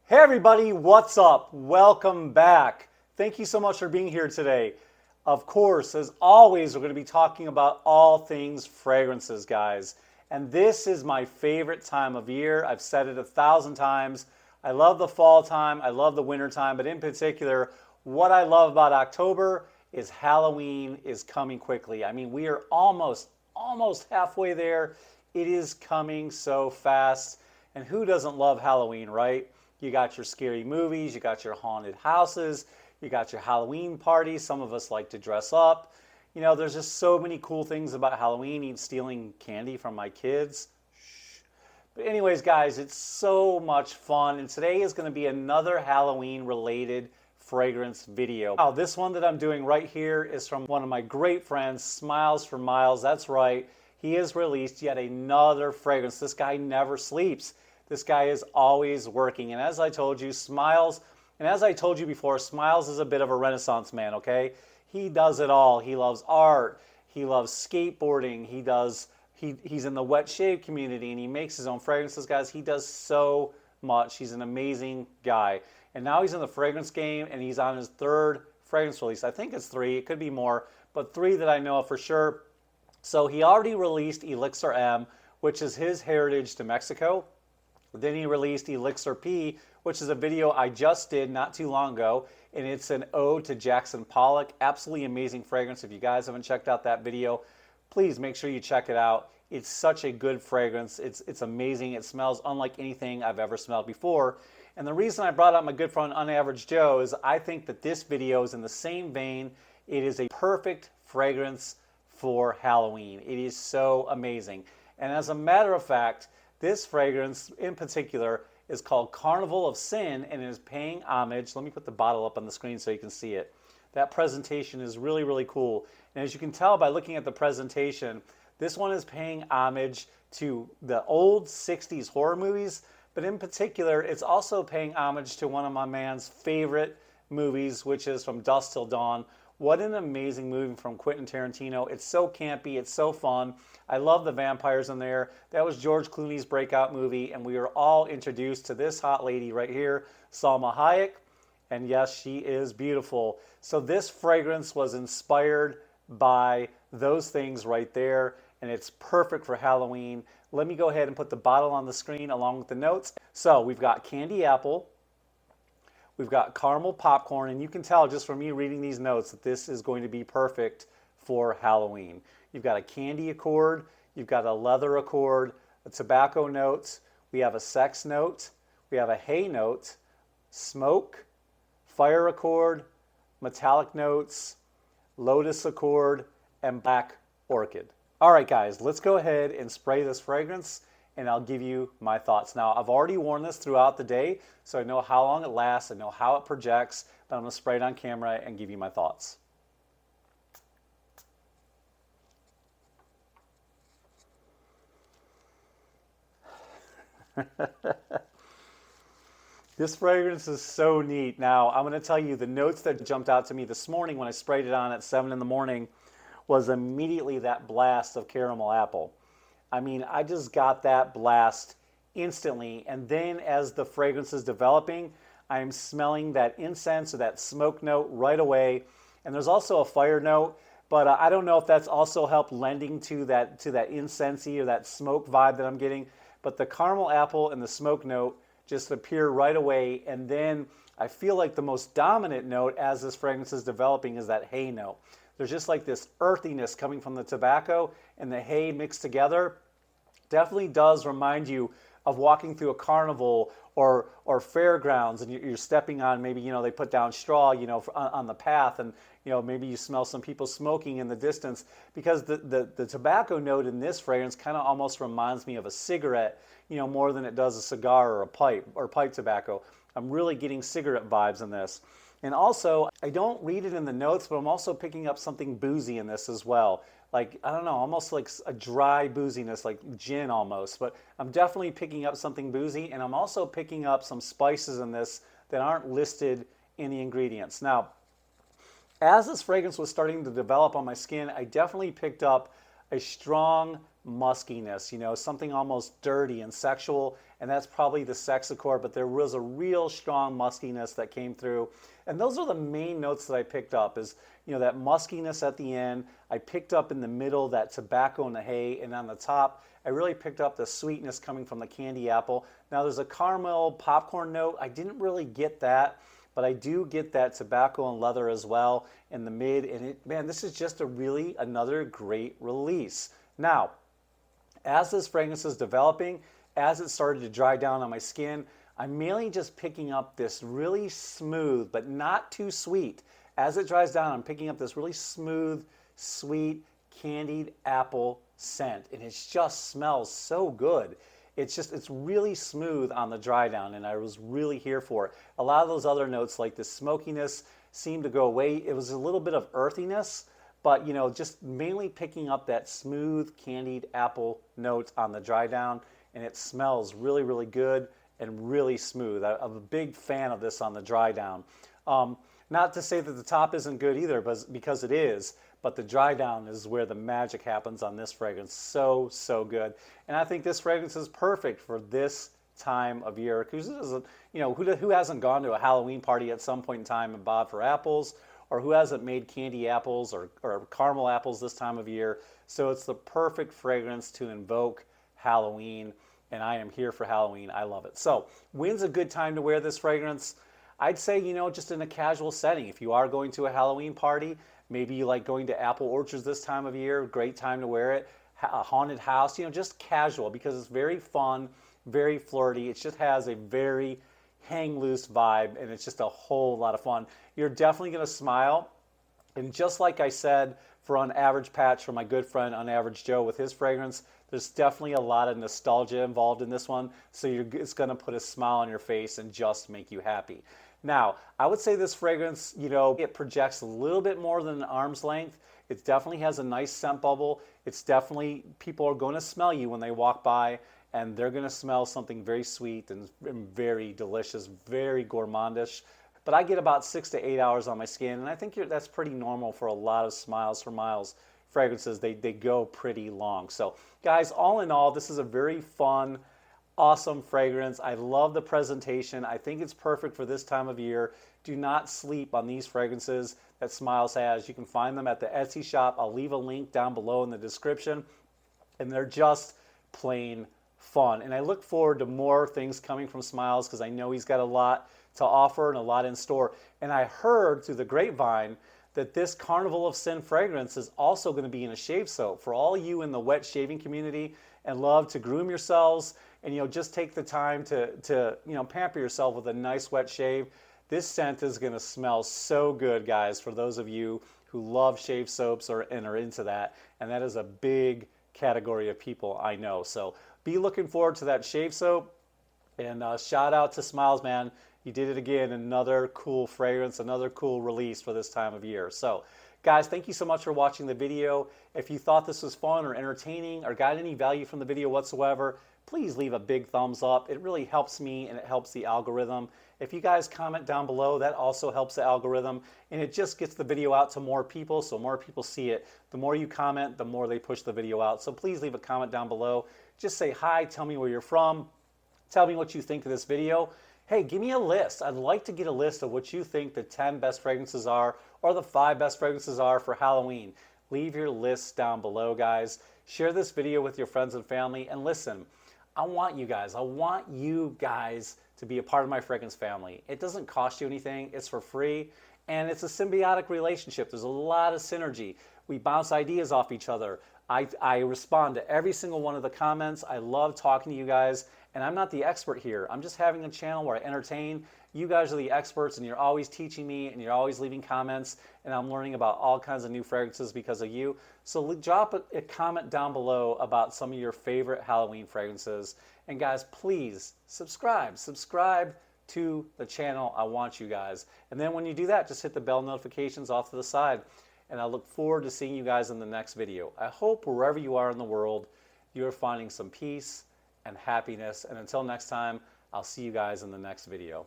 Hey everybody, what's up? Welcome back. Thank you so much for being here today. Of course, as always, we're going to be talking about all things fragrances, guys. And this is my favorite time of year. I've said it 1,000 times. I love the fall time, I love the winter time, but in particular, what I love about October is Halloween is coming quickly. I mean, we are almost halfway there. It is coming so fast. And who doesn't love Halloween, right? You got your scary movies, you got your haunted houses, you got your Halloween parties. Some of us like to dress up. You know, there's just so many cool things about Halloween, even stealing candy from my kids. Shh. But anyways, guys, it's so much fun. And today is going to be another Halloween related fragrance video. Now, this one that I'm doing right here is from one of my great friends, Smilezformilez. That's right. He has released yet another fragrance. This guy never sleeps. This guy is always working. And as I told you, Smilez, and as I told you before, Smilez is a bit of a renaissance man, okay? He does it all. He loves art. He loves skateboarding. He's in the wet shave community and he makes his own fragrances, guys. He does so much. He's an amazing guy. And now he's in the fragrance game and he's on his third fragrance release. I think it's 3. It could be more, but 3 that I know of for sure. So he already released Elixir M, which is his heritage to Mexico. Then he released Elixir P, which is a video I just did not too long ago, and it's an ode to Jackson Pollock. Absolutely amazing fragrance. If you guys haven't checked out that video, please make sure you check it out. It's such a good fragrance. It's amazing. It smells unlike anything I've ever smelled before. And the reason I brought out my good friend Unaverage Joe is I think that this video is in the same vein. It is a perfect fragrance for Halloween. It is so amazing. And as a matter of fact, this fragrance in particular is called Carnival of Sin and is paying homage. Let me put the bottle up on the screen so you can see it. That presentation is really, really cool. And as you can tell by looking at the presentation, this one is paying homage to the old 60s horror movies, but in particular, it's also paying homage to one of my man's favorite movies, which is From Dusk Till Dawn. What an amazing movie from Quentin Tarantino. It's so campy, it's so fun. I love the vampires in there. That was George Clooney's breakout movie, and we were all introduced to this hot lady right here, Salma Hayek. And yes, she is beautiful. So this fragrance was inspired by those things right there, and it's perfect for Halloween. Let me go ahead and put the bottle on the screen along with the notes. So we've got candy apple, we've got caramel popcorn, and you can tell just from me reading these notes that this is going to be perfect for Halloween. You've got a candy accord, you've got a leather accord, a tobacco note, we have a sex note, we have a hay note, smoke, fire accord, metallic notes, lotus accord, and black orchid. All right, guys, let's go ahead and spray this fragrance and I'll give you my thoughts. Now, I've already worn this throughout the day, so I know how long it lasts, I know how it projects, but I'm gonna spray it on camera and give you my thoughts. This fragrance is so neat. Now, I'm going to tell you the notes that jumped out to me this morning when I sprayed it on at 7 in the morning was immediately that blast of caramel apple. I mean, I just got that blast instantly. And then as the fragrance is developing, I'm smelling that incense or that smoke note right away. And there's also a fire note, but I don't know if that's also helped lending to that incensey or that smoke vibe that I'm getting. But the caramel apple and the smoke note just appear right away. And then I feel like the most dominant note as this fragrance is developing is that hay note. There's just like this earthiness coming from the tobacco and the hay mixed together. Definitely does remind you of walking through a carnival or fairgrounds and you're stepping on, maybe, you know, they put down straw, you know, on the path, and, you know, maybe you smell some people smoking in the distance, because the tobacco note in this fragrance kind of almost reminds me of a cigarette, you know, more than it does a cigar or a pipe or pipe tobacco. I'm really getting cigarette vibes in this. And also, I don't read it in the notes, but I'm also picking up something boozy in this as well. Like, I don't know, almost like a dry booziness, like gin almost. But I'm definitely picking up something boozy, and I'm also picking up some spices in this that aren't listed in the ingredients. Now, as this fragrance was starting to develop on my skin, I definitely picked up a strong muskiness, you know, something almost dirty and sexual, and that's probably the sex accord, but there was a real strong muskiness that came through. And those are the main notes that I picked up is, you know, that muskiness at the end. I picked up in the middle that tobacco and the hay, and on the top, I really picked up the sweetness coming from the candy apple. Now there's a caramel popcorn note. I didn't really get that, but I do get that tobacco and leather as well in the mid. And man, this is just another great release. Now, as this fragrance is developing, as it started to dry down on my skin, I'm mainly just picking up this really smooth, but not too sweet. As it dries down, I'm picking up this really smooth, sweet, candied apple scent, and it just smells so good. It's really smooth on the dry down, and I was really here for it. A lot of those other notes, like the smokiness, seemed to go away. It was a little bit of earthiness, but you know, just mainly picking up that smooth candied apple note on the dry down, and it smells really, really good and really smooth. I'm a big fan of this on the dry down. Not to say that the top isn't good either, but because it is, but the dry down is where the magic happens on this fragrance. So, so good. And I think this fragrance is perfect for this time of year. Because, you know, who hasn't gone to a Halloween party at some point in time and bought for apples, or who hasn't made candy apples or caramel apples this time of year? So it's the perfect fragrance to invoke Halloween, and I am here for Halloween. I love it. So when's a good time to wear this fragrance? I'd say, you know, just in a casual setting. If you are going to a Halloween party, maybe you like going to apple orchards this time of year, great time to wear it. A haunted house, you know, just casual, because it's very fun, very flirty. It just has a very hang loose vibe, and it's just a whole lot of fun. You're definitely going to smile. And just like I said, for On Average Patch, for my good friend On Average Joe with his fragrance, there's definitely a lot of nostalgia involved in this one. So it's going to put a smile on your face and just make you happy. Now, I would say this fragrance, you know, it projects a little bit more than an arm's length. It definitely has a nice scent bubble. It's definitely, people are going to smell you when they walk by, and they're going to smell something very sweet and very delicious, very gourmandish. But I get about 6 to 8 hours on my skin, and I think that's pretty normal for a lot of Smilezformilez fragrances. They go pretty long. So, guys, all in all, this is a very fun, awesome fragrance. I love the presentation. I think it's perfect for this time of year. Do not sleep on these fragrances that Smiles has. You can find them at the Etsy shop. I'll leave a link down below in the description. And they're just plain fun. And I look forward to more things coming from Smiles, because I know he's got a lot to offer and a lot in store. And I heard through the grapevine that this Carnival of Sin fragrance is also going to be in a shave soap for all you in the wet shaving community and love to groom yourselves, and you know, just take the time to you know, pamper yourself with a nice wet shave. This scent is going to smell so good, guys, for those of you who love shave soaps and are into that. And that is a big category of people I know. So be looking forward to that shave soap. And shout out to Smiles, man. You did it again. Another cool fragrance, another cool release for this time of year. So, guys, thank you so much for watching the video. If you thought this was fun or entertaining or got any value from the video whatsoever, please leave a big thumbs up. It really helps me and it helps the algorithm. If you guys comment down below, that also helps the algorithm, and it just gets the video out to more people, so more people see it. The more you comment, the more they push the video out. So please leave a comment down below. Just say hi, tell me where you're from, tell me what you think of this video. Hey, give me a list. I'd like to get a list of what you think the 10 best fragrances are, or the 5 best fragrances are for Halloween. Leave your lists down below, guys. Share this video with your friends and family, and listen, I want you guys to be a part of my fragrance family. It doesn't cost you anything, it's for free, and it's a symbiotic relationship. There's a lot of synergy. We bounce ideas off each other. I respond to every single one of the comments. I love talking to you guys, and I'm not the expert here. I'm just having a channel where I entertain. You guys are the experts, and you're always teaching me, and you're always leaving comments, and I'm learning about all kinds of new fragrances because of you. So drop a comment down below about some of your favorite Halloween fragrances. And guys, please subscribe to the channel. I want you guys. And then when you do that, just hit the bell notifications off to the side. And I look forward to seeing you guys in the next video. I hope wherever you are in the world, you're finding some peace and happiness. And until next time, I'll see you guys in the next video.